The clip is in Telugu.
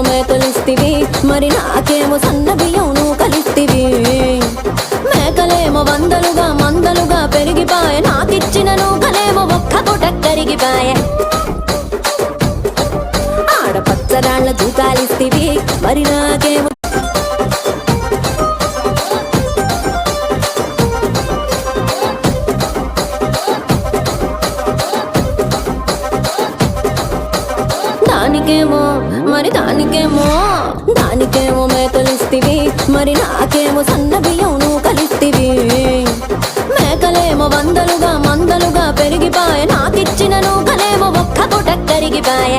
మేకలిస్తివి, మరి నాకేమో సన్న బియ్యం నువ్వు కలిస్తివి. మేకలేమో వందలుగా మందలుగా పెరిగిపాయే, నాకిచ్చిన నూకలేమో ఒక్క పూట కరిగిపాయే. ఆడపచ్చరాళ్ళ తూకాలిస్తివి, మరి నాకేమో దానికేమో దానికేమో మేకలిస్తివి, మరి నాకేమో సన్న బియ్యం నువ్వు కలిస్తివి. మేకలేమో వందలుగా మందలుగా పెరిగిపాయే, నాకిచ్చిన నూకలేమో ఒక్క పూట కరిగిపాయే.